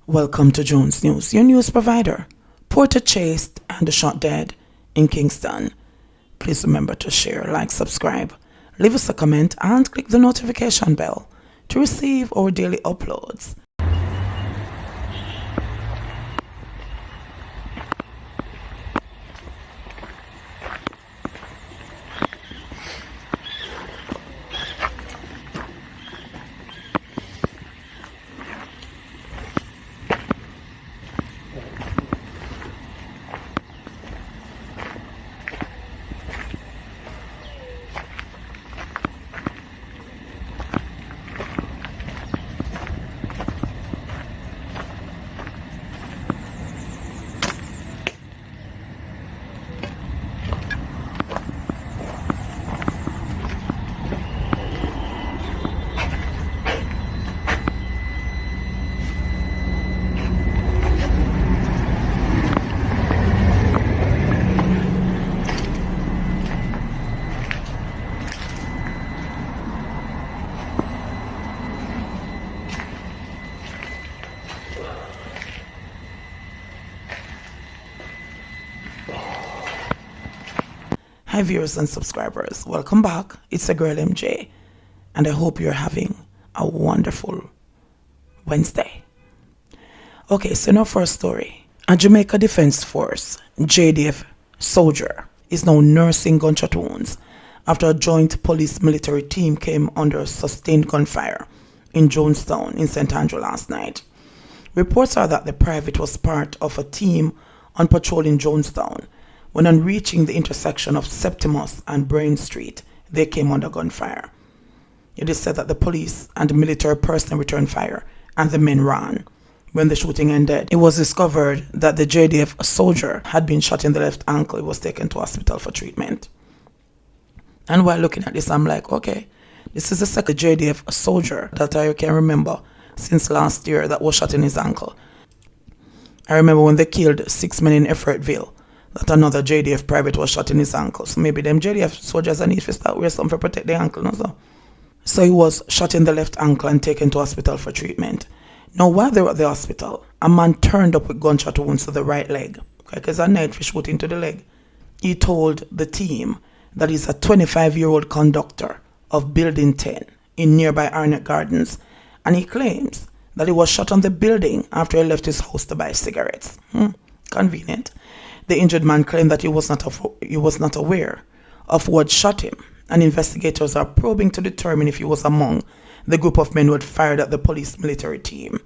Welcome to Jones News, your news provider. Porter chased and shot dead in Kingston. Please remember to share, like, subscribe, leave us a comment and click the notification bell to receive our daily uploads. Hi viewers and subscribers, welcome back. It's a girl MJ and I hope you're having a wonderful Wednesday. Okay, so now for a story. A Jamaica Defense Force JDF soldier is now nursing gunshot wounds after a joint police military team came under sustained gunfire in Jonestown in St. Andrew last night. Reports are that the private was part of a team on patrol in Jonestown. When on reaching the intersection of Septimus and Brain Street, they came under gunfire. It is said that the police and military personnel returned fire and the men ran. When the shooting ended, it was discovered that the JDF soldier had been shot in the left ankle. He was taken to hospital for treatment. And while looking at this, I'm like, okay, this is the second JDF soldier that I can remember since last year that was shot in his ankle. I remember when they killed 6 men in Effortville, that another JDF private was shot in his ankle. So maybe them JDF soldiers need to start wearing something to protect the ankle. No? So he was shot in the left ankle and taken to hospital for treatment. Now while they were at the hospital, a man turned up with gunshot wounds to the right leg. Because a knife shot into the leg. He told the team that he's a 25-year-old conductor of Building 10 in nearby Arnett Gardens. And he claims that he was shot on the building after he left his house to buy cigarettes. Convenient. The injured man claimed that he was not aware of who had shot him, and investigators are probing to determine if he was among the group of men who had fired at the police military team.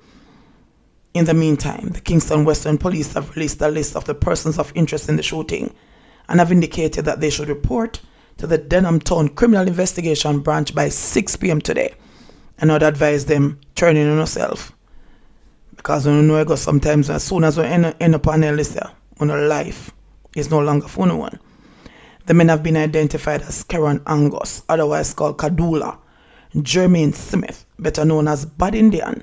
In the meantime, the Kingston Western Police have released a list of the persons of interest in the shooting and have indicated that they should report to the Denham Town Criminal Investigation Branch by 6 p.m. today. And I'd advise them turn in on yourself. Because we know I go sometimes as soon as we end up on a list there, our life is no longer for no one. The men have been identified as Karen Angus, otherwise called Kadula, Jermaine Smith, better known as Bad Indian,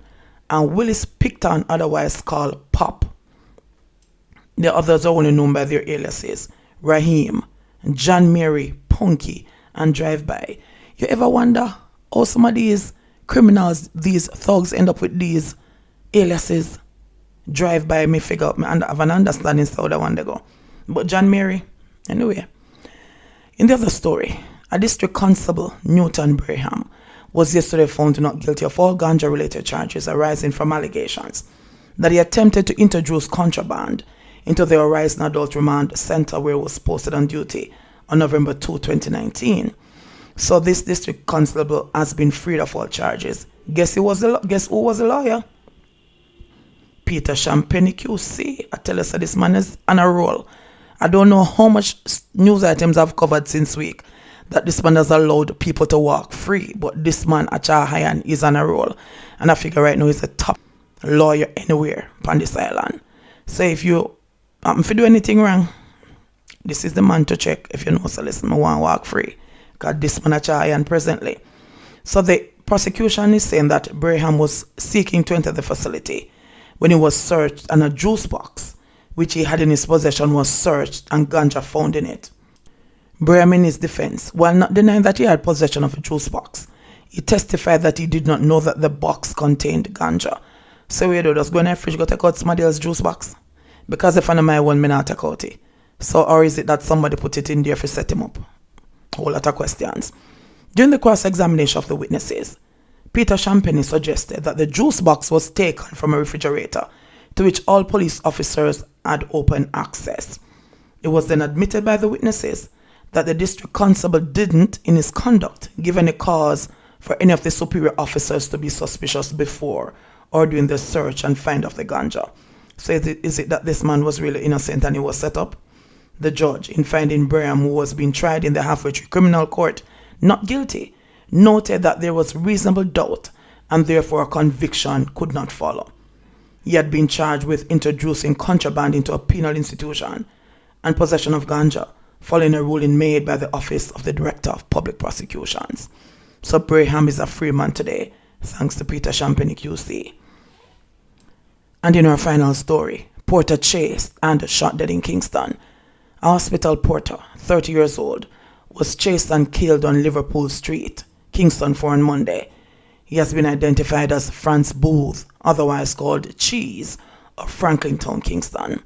and Willis Picton, otherwise called Pop. The others are only known by their aliases, Raheem, John Mary, Punky, and Drive-By. You ever wonder how some of these criminals, these thugs, end up with these aliases? Drive-By, me figure out, I have an understanding how that one they go. But John Mary, anyway. In the other story, a district constable, Newton Braham, was yesterday found not guilty of all ganja-related charges arising from allegations that he attempted to introduce contraband into the Horizon Adult Remand Center where he was posted on duty on November 2, 2019. So this district constable has been freed of all charges. Guess who was the lawyer? Peter Champagne QC. I tell us that this man is on a roll. I don't know how much news items I've covered since week that this man has allowed people to walk free, but this man Achahayan is on a roll, and I figure right now he's a top lawyer anywhere on this island. So if you if you do anything wrong, this is the man to check. If you know, so listen, I want to walk free, because this man Achahayan presently. So the prosecution is saying that Braham was seeking to enter the facility when he was searched and a juice box which he had in his possession was searched and ganja found in it. Braham, in his defense, while not denying that he had possession of a juice box, he testified that he did not know that the box contained ganja. So we do just go in the fridge, go take out somebody else's juice box. Because if I know my one, me not take out it. So, or is it that somebody put it in there for set him up? Whole lot of questions. During the cross-examination of the witnesses, Peter Champagne suggested that the juice box was taken from a refrigerator to which all police officers had open access. It was then admitted by the witnesses that the district constable didn't, in his conduct, give any cause for any of the superior officers to be suspicious before or during the search and find of the ganja. So is it that this man was really innocent and he was set up? The judge, in finding Braham, who was being tried in the halfway tree criminal court, not guilty, noted that there was reasonable doubt and therefore a conviction could not follow. He had been charged with introducing contraband into a penal institution and possession of ganja, following a ruling made by the Office of the Director of Public Prosecutions. So Braham is a free man today, thanks to Peter Champagne QC. And in our final story, porter chased and shot dead in Kingston. A hospital porter, 30 years old, was chased and killed on Liverpool Street, Kingston, on Monday. He has been identified as Franz Booth, otherwise called Cheese, of Franklintown, Kingston.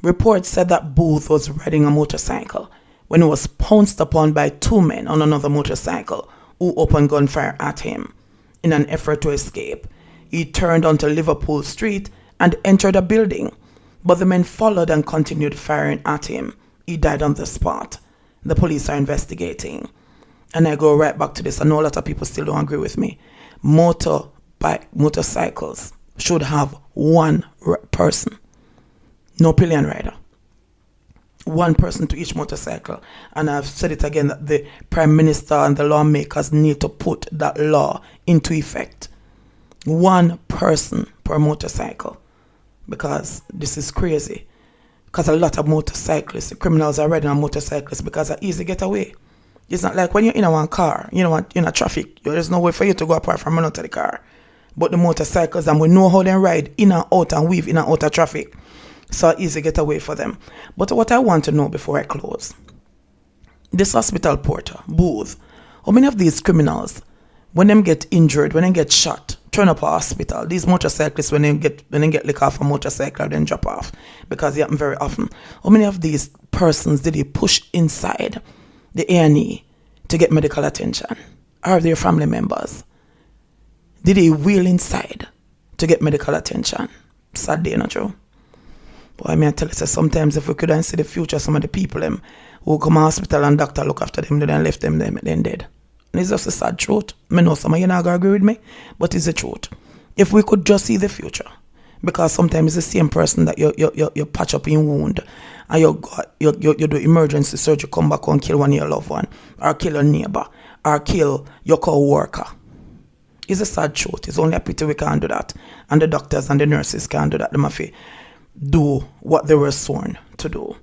Reports said that Booth was riding a motorcycle when he was pounced upon by two men on another motorcycle who opened gunfire at him. In an effort to escape, he turned onto Liverpool Street and entered a building, but the men followed and continued firing at him. He died on the spot. The police are investigating. And I go right back to this. I know a lot of people still don't agree with me. Motorcycles should have one person. No pillion rider. One person to each motorcycle. And I've said it again that the Prime Minister and the lawmakers need to put that law into effect. One person per motorcycle. Because this is crazy. Because a lot of motorcyclists, the criminals are riding on motorcycles because they're easy to get away. It's not like when you're in one car, you know, in a traffic, there's no way for you to go apart from another car. But the motorcycles, and we know how they ride in and out and weave in and out of traffic. So easy to get away for them. But what I want to know before I close, this hospital porter, Booth, how many of these criminals, when them get injured, when they get shot, turn up a hospital, these motorcyclists, when they get lick off a motorcycle, then drop off, because it happen very often. How many of these persons did he push inside the A&E to get medical attention? Are their family members? Did he wheel inside to get medical attention? Sad day, not true? But I mean, I tell you, sometimes if we couldn't see the future, some of the people them who come to hospital and doctor look after them, then left them then dead. And it's just a sad truth. I know some of you not going to agree with me, but it's the truth. If we could just see the future, because sometimes it's the same person that you patch up in wound, and you do emergency surgery, come back and kill one of your loved one, or kill a neighbor, or kill your co-worker. It's a sad truth. It's only a pity we can't do that. And the doctors and the nurses can't do that. They must do what they were sworn to do.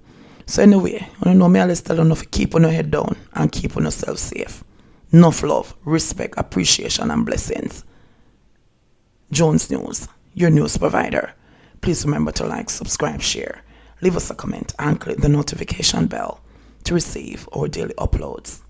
So anyway, I know me always tell you to keep on your head down and keep on yourself safe. Enough love, respect, appreciation, and blessings. Jones News, your news provider. Please remember to like, subscribe, share, leave us a comment, and click the notification bell to receive our daily uploads.